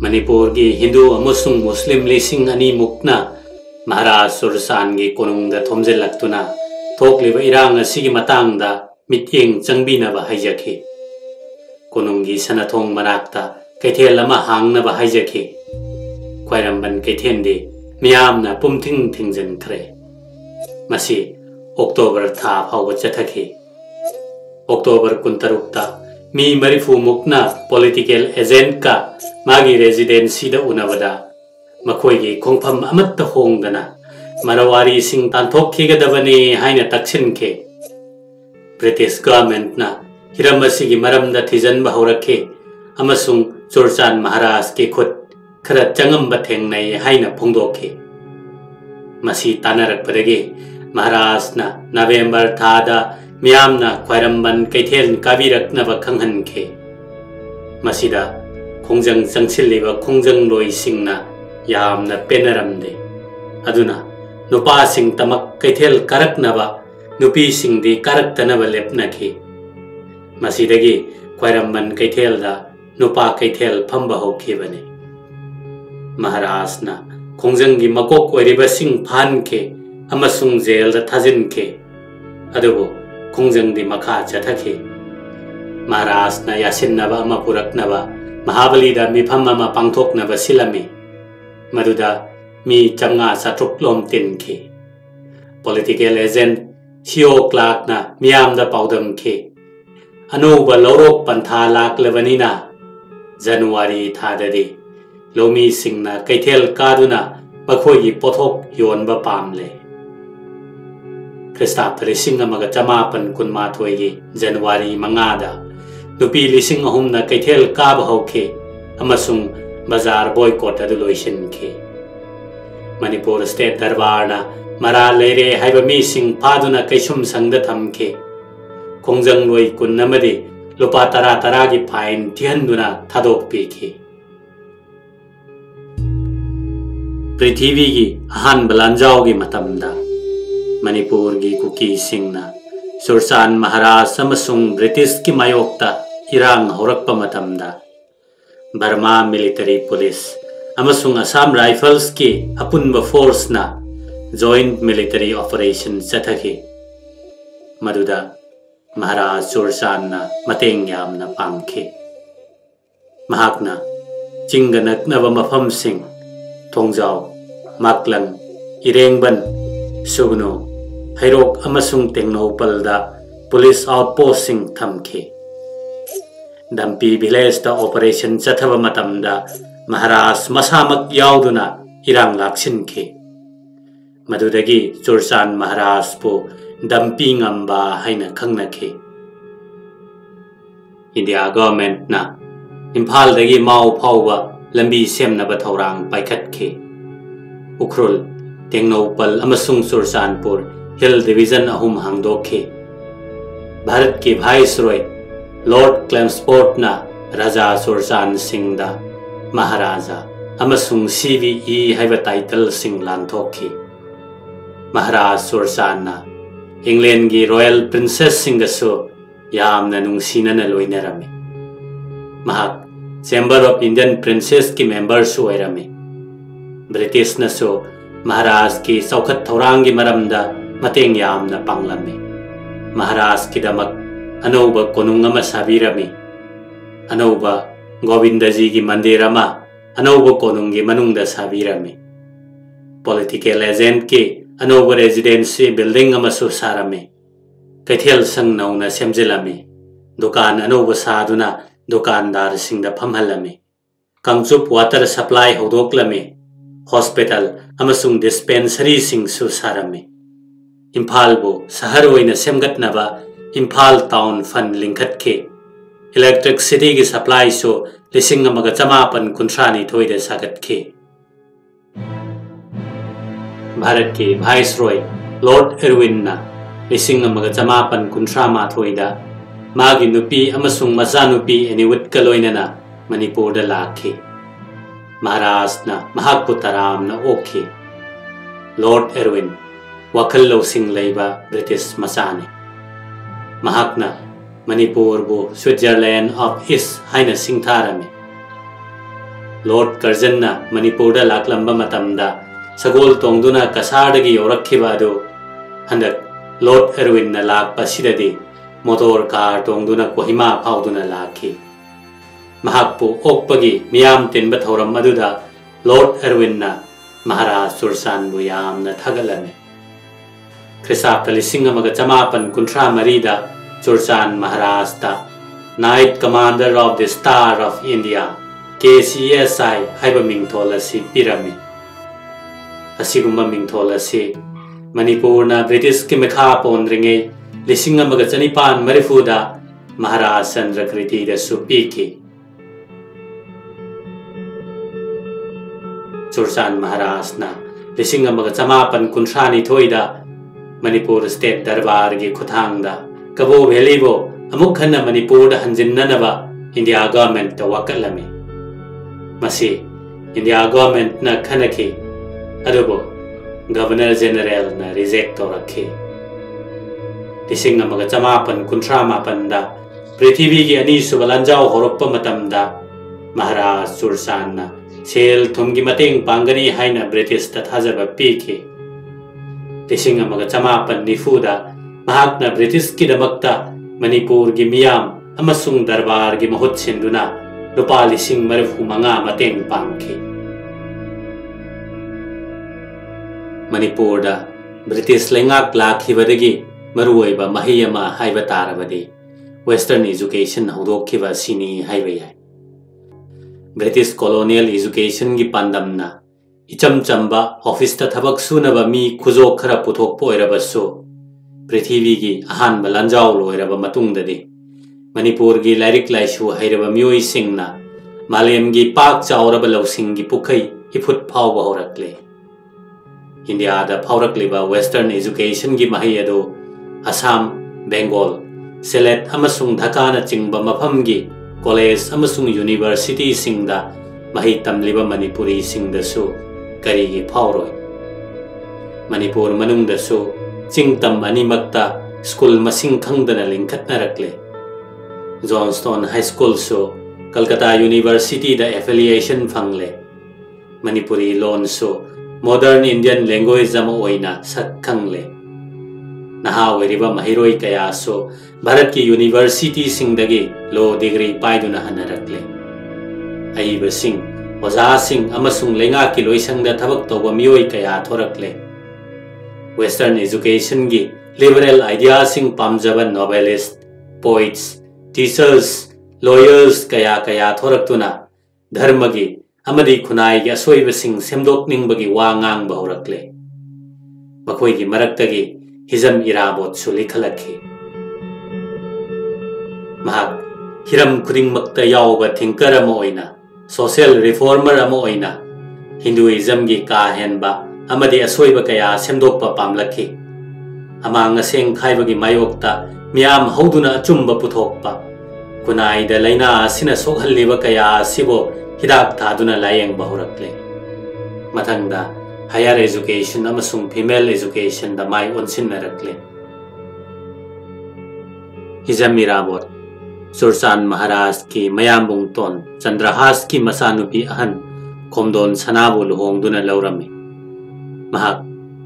Manipur gi Hindu amusung Muslim lising ani mukna Maharaj Sursan gi konung da thomjel laktuna thokliba irang asigi matang da mityeng changbina ba haijaki konung gi sanathong manakta kaithel ama hangna ba haijaki khwairamban kaithen de miyamna pumthing thingjen thre masi October tha phawba chathaki October 16 ta mi marifu mukna political agent ka magi residency da unabada makhoi gi khongpham amatta hongdana marawari sing tanthok khigadabani haina taksin ke British government na hiramasi gi maramda thijan ba horakhe amasung Churchan Maharaj ke khut khara changam ba thengnai haina phongdokhe masi tanarak padage Maharaj na November thada miyamna khwairamban kaithel kabirak na ba khanghan khe masida khongjang changsilliba khongjang loi singna yamna penaramde aduna nupa sing tamak kaithel karakna ba nupi sing di karaktana ba lepna khe masidagi khwairamban kaithel da nupa kaithel phamba hokhe bane Maharaj na khongjang gi makok oiriba sing phan khe amasung jail da thajin khe adugo khongjang di makha chathakhe Maharaj na yasinna ba ama purakna ba Mahabali da mifam ama pangthokna ba silami maduda mi chamnga satruk lom tin khe political agent Sio Clark na miyam da paudam khe anuba lorok pantha lak levanina January thadadi lomi singna kaithel kaduna makhoi gi pothok yon ba pamle Krista lising amaga chamapan kunmathoi gi January mangada nupi lising ahum na kaithel kab hokhe amasung bazar boycott adu loisin khe Manipur state darbar na mara leire haiba mi sing phaduna kaisum sangda thamkhe khongjang loi kun namadi lupa tara tara gi fine thianduna thadok pikhe Prithvi gi ahan balanjao gi matamda Manipur gi kuki singna Sursan Maharaj amasung British ki mayokta irang horakpa matamda Burma military police amasung Assam rifles ki apunba force na joint military operation chathaki maduda Maharaj Sursan na mateng yamna pamkhe mahakna chinganaknaba mafam sing Thongjau Maklang Irengban Sugno Hairok amasung Tengnopal da police outpost sing thamkhe Dampi village da operation chathaba matamda Maharaj masamak yauduna irang laksin khe madudagi Churchan Maharaj po dampi ngamba haina khangnakhe India government na Imphal dagi mau phawba lambi semnaba thaurang paikhatkhe Ukhrul Tengnopal amasung Churchanpur Hill Division ahum hangdokhe Bharat ki Viceroy Lord Chelmsford na Raja Churchan Singh da Maharaja amasung CVE haiba title sing lanthokhe Maharaj Churchan na England gi Royal Princess Singh so yamna nungsinana loinarami mahak Chamber of Indian Princess ki member su oirami British na so Maharaj ki saukhat thorang gi maramda mateng yamna panglami Maharaj ki damak anauba konung ama sabirami anauba Govindaji gi mandir ama anauba konung gi manungda sabirami political agent ki anauba residency building ama su sarami kaithel sang nauna semjelami dukan anauba saduna dukandar singda phamhalami Kangchup water supply hodoklami hospital amasung dispensary sing su sarami Imphal bu sahar oina semgatnaba Imphal town fund lingkhatkhe electricity gi supply so lising amaga chamapan kuntrani thoide sagatke Bharat ki Viceroy Lord Irwin na lising amaga chamapan kuntrama thoida magi nupi amasung macha nupi eniwit kaloinana Manipur da lakhe Maharaj na mahakpu taram na okhe Lord Irwin wakhal lo sing leiba British masani mahakna Manipur bu Switzerland of East haina singtharami Lord Curzon na Manipur da laklamba matamda sagol tongduna kasardagi yorakhiba adu handak Lord Irwin na lakpa sidadi motor car tongduna Kohima phauduna lakhi mahakpu okpagi miyam tinba thoram aduda Lord Irwin na Maharaj Sursan bu yamna thagalame Krisapta lising amaga chamapan kuntra marida Sursan Maharaj ta Knight Commander of the Star of India KCSI haiba mingthol asi pirami asigumba mingthol asi Manipur na British ki mekha pondringe lising amaga chanipan marifuda Maharaj Chandrakriti da supiki Sursan Maharaj na lising amaga chamapan kuntrani thoida Manipur State Darbar gi khuthangda Kabo Valley-bo amuk khanna Manipur da hanjinnanaba India government ta wakalame Masi India government na khanaki adubo Governor General na reject torakhi lising amaga chamapan kuntra mapan da Prithvi gi ani subalanjao horoppa matamda Maharaj Sursan na sel thumgi mateng pangani haina British ta thajaba piki lising amaga chamapan nifuda mahakna British ki damakta Manipur gi miyam amasung darbar gi mahut sinduna lupa lising marifu manga mateng pangki Manipur da British lengak lakhibadagi maruoiba mahiyama haiba tarabadi Western education hodokhiba sini haiba yai British colonial education gi pandamna icham chamba office ta thabak sunaba mi khujok khara puthokpo oirabasu Prithvi gi ahan balanjao loiraba matungdadi Manipur gi lairik laisu hairaba mioi singna Malem gi pak chauraba lausing gi pukai ifut phawba horakle India da phawrakliba Western education gi mahi adu Assam, Bengal, Sylhet amasung Dhaka na chingba mafam gi college amasung university singda mahi tamliba Manipuri singdasu kari gi phawroi Manipur manungdasu Chingtam animakta school masing khangdana lingkhatnarakle Johnstone High School so Calcutta University da affiliation phangle Manipuri loan so modern Indian language jama oina sakhangle naha oiriba mahiroi kaya so Bharat ki university singdagi law degree paiduna hanarakle aiba sing oza sing amasung lenga ki loisangda thabak toba mioi kaya thorakle Western education gi liberal ideas sing pamjaba novelists, poets, teachers, lawyers kaya thoraktuna dharma gi amadi khunai gi asoiba sing semdok ningbagi wa ngang baurakle makhoi gi maraktagi hizam irabot sulikhalakhi mahak hiram khuding makta yauba thinker ama oina social reformer ama oina Hinduism gi ka henba amadi asoiba kaya semdokpa pamlakhi amang aseng khaibagi mayokta miyam hauduna achumba puthokpa kunai da laina asina sokhalliba kaya sibo hidak thaduna layeng bahurakle mathangda higher education amasung female education da mai onsinnarakle Hizamirabot Sursan Maharaj ki mayambung ton Chandrahas ki masanupi ahan Komdon sanabu luhongduna laurami Mahak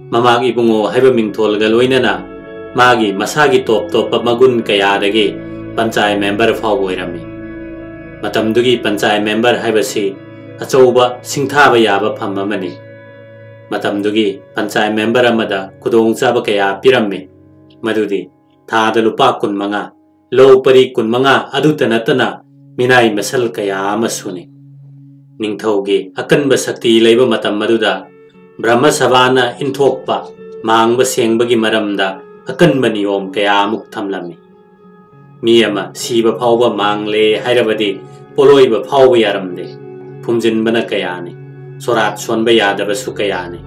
mamag ibungo haiba mingthol galoinana magi masagi top magun kayadagi panchai member phawbo irami matamdugi panchai member haibasi achouba singthaba yaba phammamani matamdugi panchai member amada kudong chaba kaya pirami madudi thada lupa kunmanga low pari kunmanga aduta natana minai masal kaya amasuni ningthaugi akanba sakti leiba matam maduda Brahma Savana inthokpa mangba sengbagi maramda akanba niyom kaya amuk thamlami miyama siba phawba mangle hairabadi poloiba phawba yaramde phumjinbana kayani sorat sonba yadaba su kayani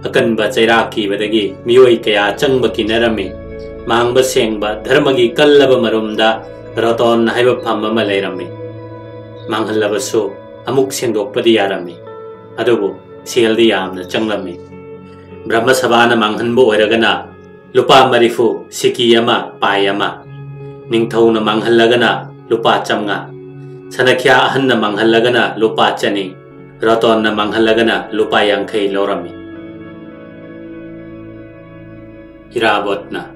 akanba chairaki badagi miyoi kaya changba kinarami mangba sengba dharmagi kallaba marumda raton haiba phamma ma leirami manghallaba su amuk sengdokpadi yarami adubu Sialdi yamna changlami Brahma Sabana manghanbo oiragana lupa marifu siki yama payama ningthau na manghallagana lupa chamnga Sanakya ahan na manghalaga lupa chani, raton na manghalaga lupa yangkay lorami. Irabot na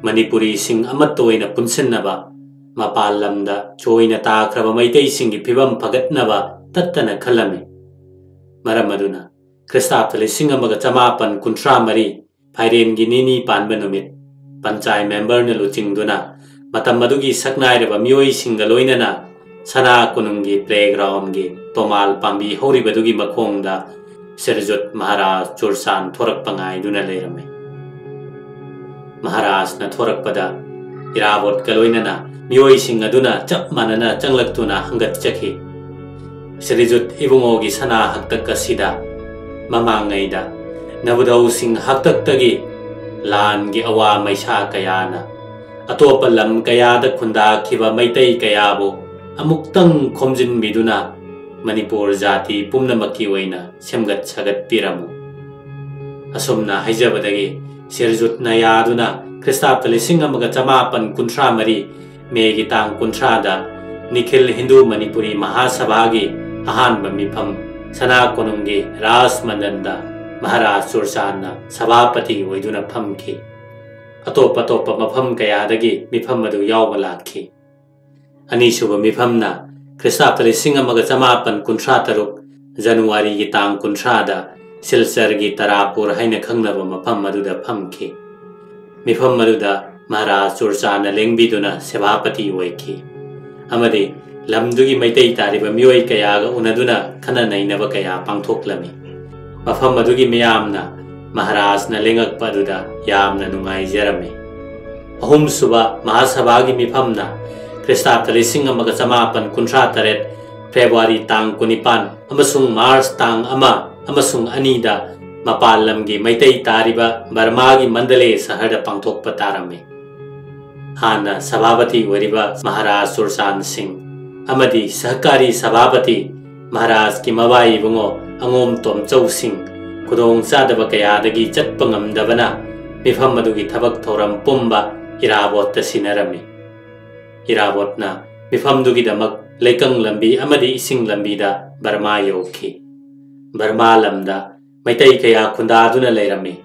Manipuri sing amatoy na punsin na ba, mapalam da choy na takraba maytay sing ipibam pagat na ba, tatta na kalami. Maramaduna, Kristaptali sing amaga tamapan kuntra mari, pairin ginini panbanumit, panchay member na luching duna, matamadugi saknay na ba miyoy singaloy na sana kunungi playground gi tomal pambi hori badugi makong da Serjot Maharaj Chursan thorak pangay duna leirame. Maharaj na thorak pada irabot kaloy na miyoy sing aduna chap manana changlak tuna hanggat chakhi. Serjot ibungo gi sana haktak kasida mamangay da nabudaw sing haktak tagi lan gi awa may sa kayana ato palam kaya da kunda kiba maytay kayabo amuktang komjin miduna Manipur jati pumna makiwayna semgat sagat piramu. Asumna haijabadagi Serjut na yaduna Kristaptali singa mga tamapan kuntra mari may gitang kuntrada Nikhil Hindu Manipuri Mahasabagi ahan mamipam sana konunggi Ras Mandanda Maharaj Chursan sabapati wayduna pamki. Atopa mapam kayadagi mipam madu yaw malaki. Anisuba mipam na Kristaptali singa mga tamapan kuntra taruk January gitang kuntrada Silsar gi tarapur haina khangnaba mapam maduda phamki. Mifam maduda Maharaj Chursan lengbiduna sebapati oiki. Amadi lamdugi maitai tariba mioi kayaga unaduna khana nainaba kaya pangthoklami. Mafam madugi miyamna Maharaj na lengak paduda yamna nungai jarame. Ahum suba Mahasabagi mifamna Kristaptali singa mga tamapan kuntra taret February tang kunipan amasung Mars tang ama amasung anida mapalamgi maitai tariba Barmagi Mandale sahada pangthok patarame. Hana sababati wariba Maharaj Chursan Singh amadi sahkari sababati Maharaj ki mawai bungo angom tom chau sing kudong sadaba kayadagi chatpangamdabana mifam madugi thabak thoram pumba irabot ta sinarami. Irabot na mifam dugi damak lekang lambi amadi ising lambi da Barma yoki. Barma lamda maitai kaya kundaduna leirami.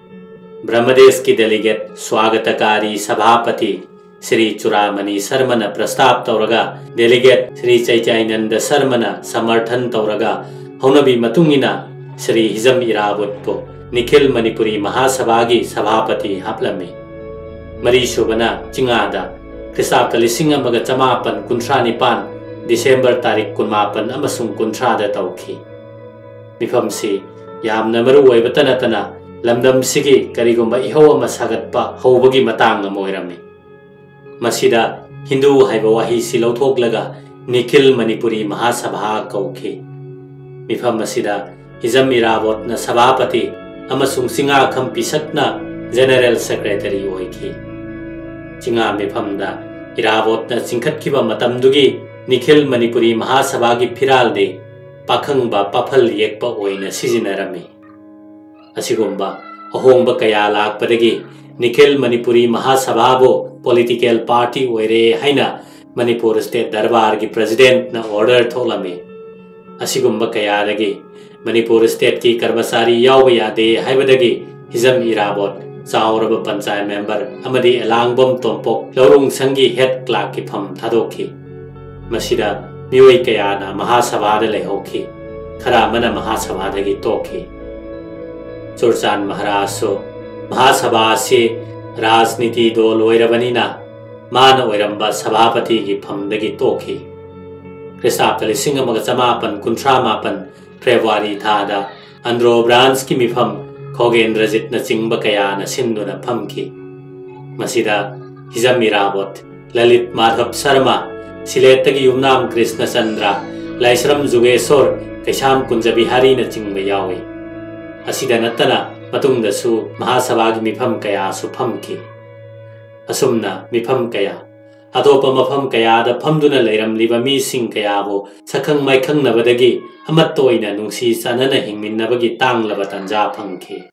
Brahmadesh ki delegate swagatakari sabhapati Sri Churamani Sarmana prastap tauraga delegate Sri Chaichainanda Sarmana samarthan tauraga haunabi matungina Sri Hizam Irabot po Nikhil Manipuri Mahasabagi sabhapati haplami. Mari shubana chingada Kristaptali singa mga tamapan kuntra nipan December tarik kunmapan amasung kuntra da tauki. Mifam si yamna maruway batana lamdam sige karigumba ihaw masagat pa hawbagi matang amoyrami. Masida Hindu haiba wahi silaw thoglaga Nikhil Manipuri Mahasabha kauki. Mifam masida Hizam Irabot na sabapati amasung singa kampisat na General Secretary oiki. Chinga mifam da Irabot na singkat kiba matamdugi Nikhil Manipuri Mahasabagi Piralde Pakhangba Papal Yekpa Oina Sizinarami. Asigumba ahongba kaya lakpadagi Nikhil Manipuri Mahasababo political party oire haina Manipur State Darbar ki president na order tholami. Asigumba kaya dagi Manipur State ki karmasari yawa yade haibadagi Hizam Irabot Sauraba Panchayat member amadi Elangbom Tompok Lorung Sangi head clerk ki pham thadoki. Masida mioi kaya na Mahasabhada lehoki. Khara mana Mahasabhadagi toki. Chursan Maharaj so Mahasabha se rajniti dol oirabanina mana oiramba sabhapati ki phamdagi toki. Kristaptali singa mga tamapan kuntra mapan February thada Andhra branch ki mifam Khogendrajit na chingba kaya na sinduna phamki. Masida Hizam Irabot Lalit Madhav Sharma Siletagi Yumnam Krishna Chandra Laisram Jugeshwar Kaisham Kunja Bihari na chingba yawi. Asida natana matungda su Mahasabhagi mifam kaya su phamki. Asumna mifam kaya atopa mafam kaya da phamduna leiramliba mi sing kaya bo sakhang maikhang nabadagi amattoina nungsi sanana hingminnabagi tanglaba tanja phangki.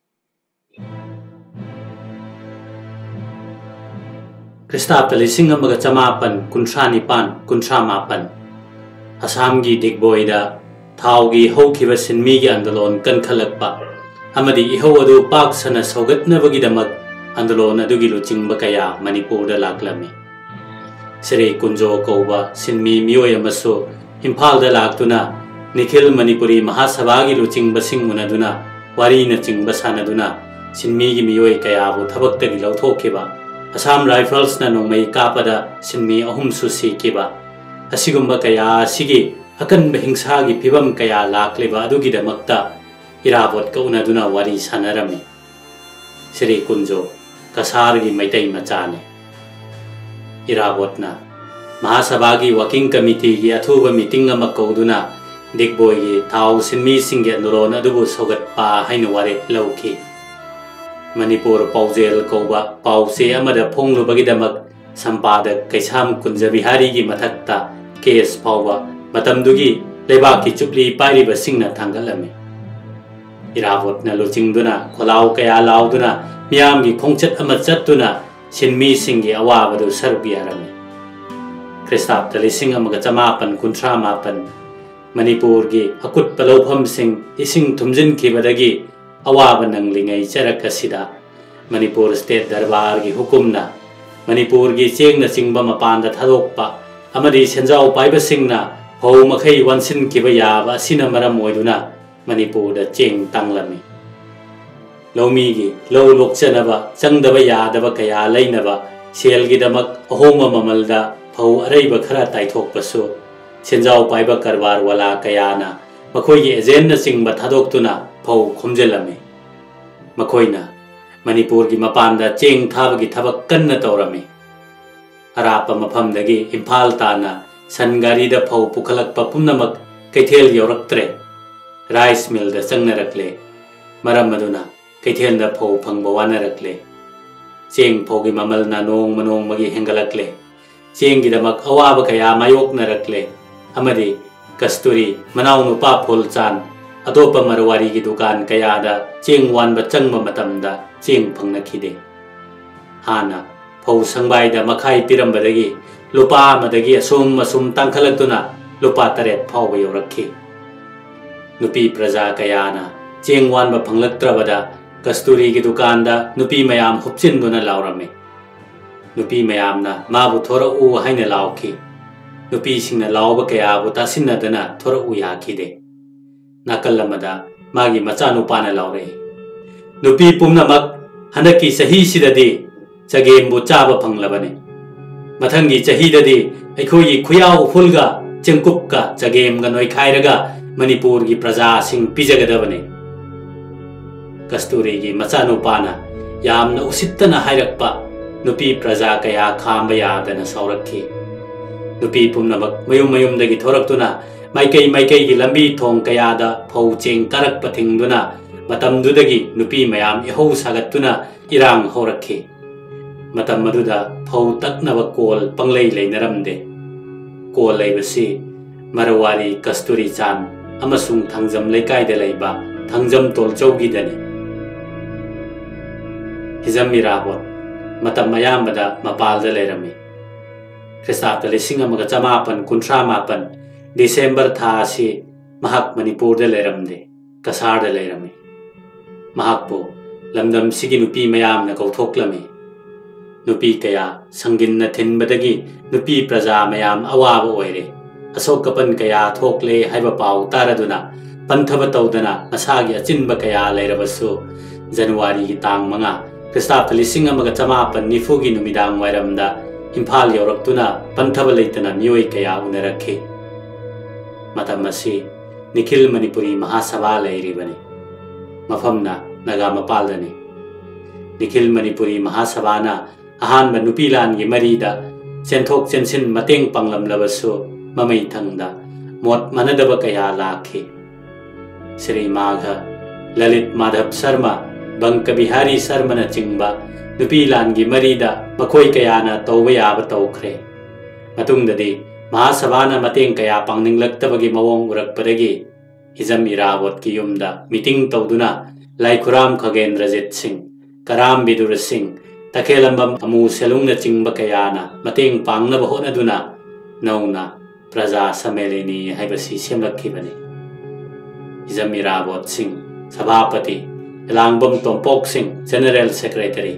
Kristaptali singa mga tamapan kuntra nipan kuntra mapan Assamgi Digboida Thaugi Hokiba Sinmigi Andalon Kankalakpa Amadi Iho adu Paksana Sogatnavagidamak Andalon adugi luchingba kaya Manipurda laklami Sri Kunjo Kauba Sinmi Mioy Amaso Impalda laktuna Nikhil Manipuri Mahasabagi luchingba singmunaduna Warina chingba sanaduna Sinmigi Mioy kaya bu thabaktagi lauthokiba Assam Rifles na nongmay kapada Sinmi ahum susikiba Asigumba kaya sige akan bahingsagi pibam kaya lakliba adugidamakta irabot kaunaduna wari sanarami Sri Kunjo Kasargi Maitai Machane Irabotna Mahasabagi Working Committee gi athuba meeting ama kauduna Digboy gi Thau Sinmi Singge Andolon adubu sogat pa haina ware lauki Manipur Paujel Kauba Pause amada phonglubagi-damak Sampadak Kaisam Kunjabihari gi mathakta case pauba matamdugi lebaki chupli pairiba singna thangalami Irabotna luchingduna kholau kaya lauduna miyamgi khongchat ama chattuna Sinmi Singge awabadu sarubiyarami Kristabta lising amaga chamapan kunthra mapan Manipur gi akut palaupham sing ising thumjin khibadagi awaba nanglingai charakasida Manipur State Darbar gi hukumna Manipur gi chengna chingba mapanda thadokpa amadi senjau paiba singna hau makhai wansin kiba yaba sina maram oiduna Manipur da cheng tanglami Lomi gi low lokchanaba changdaba yadaba kaya lainaba selgi damak ahoma mamalda hau araiba khara taithokpasu senjau paiba karbar wala kayana makhoi gi agent na chingba thadoktuna hau khomjelami Makoina Manipur gi mapanda cheng thabagi thabak kanna tawrami Arapa maphamdagi Imphal tana sangari da phau pukhalakpa pumnamak kaithel yoraktre rice mill da changnarakle maram maduna kaithel da phau phangba wanarakle cheng phogi mamal na nong manong magi hengalakle cheng gi damak awaba kaya mayoknarakle amadi kasturi manaw nupa pholchan Adopa marwari gi dukan kaya da cheng wan ba changma matamda cheng phangnakhide hana phau sangbai da makhai pirambadagi lupa madagi asum tangkhalakuna lupa taret phau ba yorakhi nupi praja kayana cheng wan ba phanglaktrabada kasturi gi dukan da nupi mayam hupchin duna laurame nupi mayam na mabu thora u haina laukhi nupi singna lauba kaya bu tasinna dana thora u yakhide Nakalamada magi machanupana laure nupi pumnamak hanaki sahi sidadi chagem bu chaba phanglabane mathangi chahi dadi aikhoi khuyau fulga chengkupka chagem ga noi khairaga Manipur gi praja sing pijagadabane Kasturi gi machanupana yamna usittana hairakpa nupi praja kaya khamba yadana saurakhi nupi pumnamak mayum dagi thoraktuna Maikai gi lambi thong kayada phau cheng karak pathingduna matamdudagi nupi mayam ihau sagattuna irang horakhi matam maduda phau taknaba kol panglei leinaramde kol leibasi Marawari Kasturi Chan amasung thangjam leikai da leiba thangjam tolchaugi dani hizam mirabot matam mayambada mapalda leirami Kristabta lising amaga chamapan kunthra mapan December tha si mahak Manipur da leiramde Kasar da leirame mahakpo lamdam sigi nupi mayam na kauthoklammi nupi kaya sangin na thinbadagi nupi praja mayam awaba oire asokapan kaya thokle haiba pau taraduna panthaba tawdana masagi achinba kaya leirabasu January gi tang manga Kristabta lising amaga chamapan nifugi numidang wairamda Imphal yoraktuna panthaba leitana miyoi kaya unarakhi Matamasi Nikhil Manipuri Mahasabha leiribani Mafamna Naga Mapaldani Nikhil Manipuri Mahasabhana ahanba nupilan gi marida senthok chensin mateng panglam labasu mamai thangda mot manadaba kaya lakhi Sri Magha Lalit Madhav Sharma Banka Bihari Sharma na chingba nupilan gi marida makhoi kaya na tawba yaba tawkhre matungdadi Mahasabhana mateng kaya pangninglakthabagi mawong urakpadagi hizam irabot ki yumda meeting tawduna Laikhuram Khagendrajit Singh Karam Bidur Singh Takhelambam amu selungna chingba kayana mateng pangnaba honaduna nauna प्रजा सम्मेलनी हैबसी सेमलखिबनी हिजम इराबोत सिंह सभापति Langbam Tompok Singh general secretary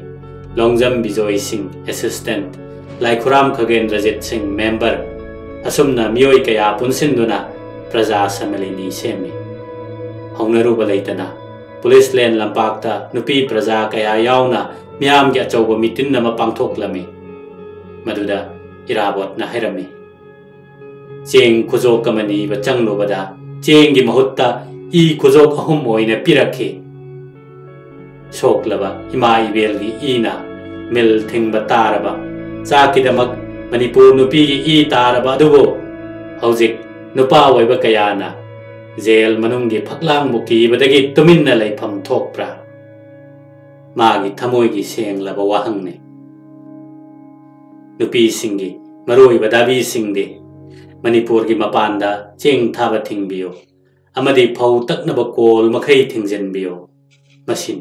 Longjam Bijoy Singh assistant Laikhuram Khagen Rajit Singh member असुमना मियोय कया पुनसिंदुना प्रजा सम्मेलनी semi हौनरुब लेतना police लेन लंपाक्ता नुपी प्रजा कया यावना मियाम के अचौब मीटिंग नम पांथोक्लमी मदुदा इराबोतना हैरमी चेंग खुजोक अमनी बचंगलोबदा चेंग की महुत्ता ई खुजोक अहुम ओइने पिरखी सोक्लबा इमा इबेलगी ईना मिल थिंगबा तारबा चाकिदमक मणिपुर नुपी की ई तारबा अदुबो हौजिक नुपा ओइबा कयाना जेल मनुंगी फकलांग मुकीबदगी तुमिन्ना लैफम थोकप्रा मागी थमोइगी सेंगलबा वाहंगने नुपी सिंगी मरोइबा दाबी सिंगदे मणिपुर की मपानदा चेंग थाबा थिंगबियो अमदी फौ तकनबा कोल मखै थिंगजनबियो मसिन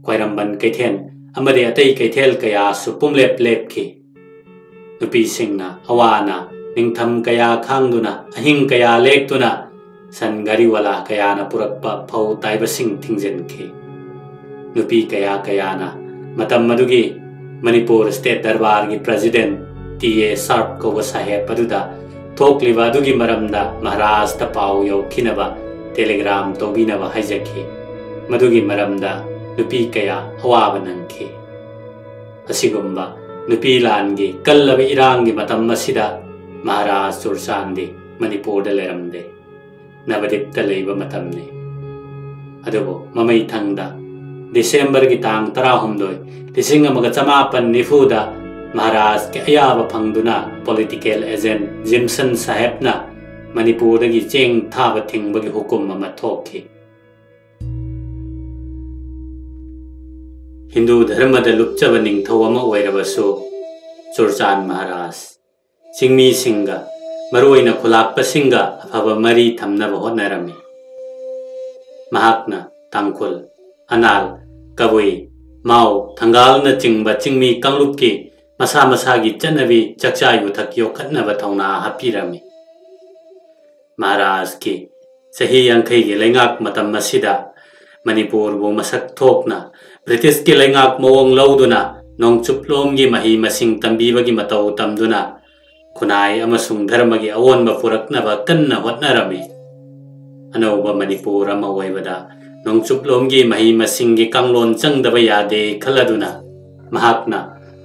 क्वाइरंबन कैथेन अमदी अतै कैथेल कया सुपुमलेप लेपखी नुपी सिंगना अवाना निंगथम कया खांगदुना अहिंग कया लेक्तुना सन गाड़ी वाला कयाना पुरक्पा फौ ताइबसिंग थिंगजनखी नुपी कया कयाना मतम मदुगी मणिपुर स्टेट दरबार की प्रेसिडेंट टीए सार्प को साहेब अदुदा थोकलिबा अदुगी मरमदा महाराष्ट्र पाउ यौखिनबा टेलीग्राम तौबिनबा हाइजखी मदुगी मरमदा नुपी कया अवाब नंखी असिगुम्बा नुपी लानगी कल्लब इरांगी मतम मसिदा महाराज चुरसानदी मणिपुर लेरमदे नवदीप लेब मतमने अदुबो ममई थंगदा दिसंबर की तांग 1994 महाराज के अयाब फंगदुना पॉलिटिकल एजेंट जिमसन साहेबना मणिपुर की चेंग थाब थिंगबगी हुकुम अमा थोखी हिंदू धर्म लुप्चब निंगथौ अमा ओइरबसु चुरचान महाराज चिंगमी सिंगा मरोइना खुलाकपा सिंगा अफब मरी थमनब होनरमी महाकना तांकुल अनाल कबुई माओ थंगाल न चिंगबा चिंगमी कांगलुप की मसा मसा की चन्नवी चक्चा युथक योखनब थौना हापीरमी महाराज की सही अंखई की लेंगाक मतम मसिदा मणिपुर बो मसक थोकना ब्रिटिश की लेंगाक मोंग लौदुना नोंगचुपलोम की मही मसिंग तंबीबगी मतौ तमदुना खुनाई अमसुंग धर्म की अवोनब पुरक्नब कन्न होटनरमी अनौब मणिपुर अमा ओइबदा नोंगचुपलोम की मही मसिंग की कांगलोन चंगदब यादे खलदुना महाकना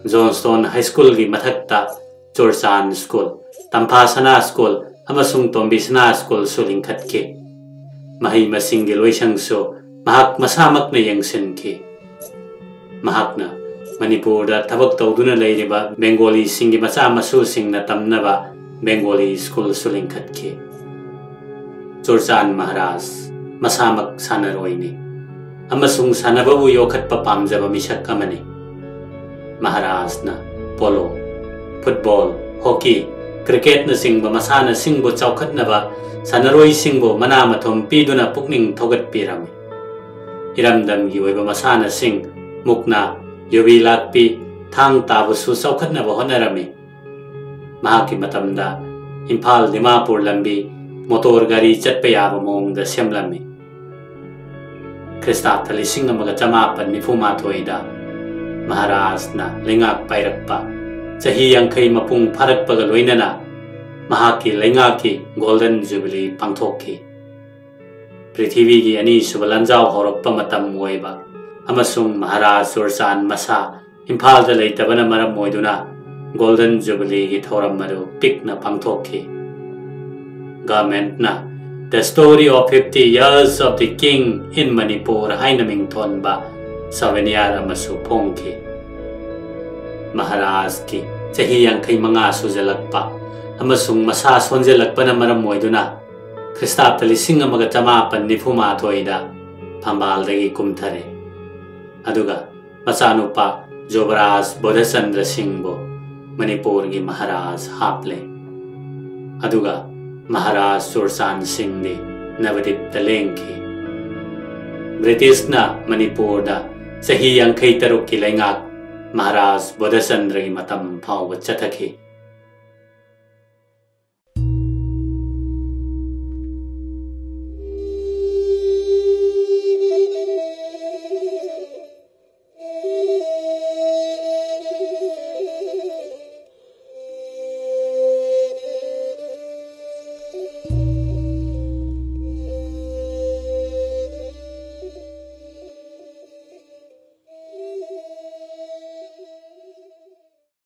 जोन्सटोन हाई स्कूल की मथक्ता चोरचान स्कूल तंफासना स्कूल अमसुंग तोंबिसना स्कूल सुलिंखतके मही मसिंग की लोइसंगसो महाक मसामकने यंगसिनके महाकना मणिपुर थबक तौदुना लेरिबा बेंगोली सिंगी मचा मसु सिंगना तमनबा बेंगोली स्कूल सुलिंखतके चोरचान महाराज मसामक सानरोइने अमसुंग सानबबु योखतपा पामजबा मिसक अमने महाराज ना पोलो फुटबॉल हॉकी क्रिकेट न सिंग मसाना सिंग चौखटनबा सानरोई सिंग मना मथुम पीदुना पुकनिंग थोगत पीरमी इरमदम की ओइबा मसाना सिंग मुकना योबी लाकपी थांग ताबसु चौखटनबा होनरमी महाकी मतमदा इम्फाल दिमापुर लंबी मोटर गाड़ी चटपा याबा मोंगदा सेमलमी ख्रिस्ताब्द 1994 महाराज ना लेंगाक पाइरक्पा चही यांखई मपुंग फारक्पगा लोइनना महाकी लेंगाकी गोल्डन जुबली पांथोखी पृथ्वी की अनी सुब लंजाव हौरक्पा मतम ओइबा अमसुंग महाराज चुरचान मसा इम्फाल लेतबना मरम ओइदुना गोल्डन जुबली की थौरम मरु पिकना पांथोखी गवर्नमेंट ना the story of 50 years of the king in Manipur हाइनमिंग थोनबा सवेनियार अमसु फोंखी महाराज की चही यांखई मंगा सुजलक्पा अमसुंग मसा सोंजलक्पना मरम ओइदुना ख्रिस्ताब्द 1994 फंबालदगी कुमथरे अदुगा मचानुपा जोबराज बोधचंद्र सिंह मणिपुर की महाराज हापले अदुगा महाराज चुरचान सिंह ने नवदीप लेंखी ब्रिटिश ना मणिपुर दा सही 53 की लेंगाक महाराज बोधचंद्र की मतम फाव चथखी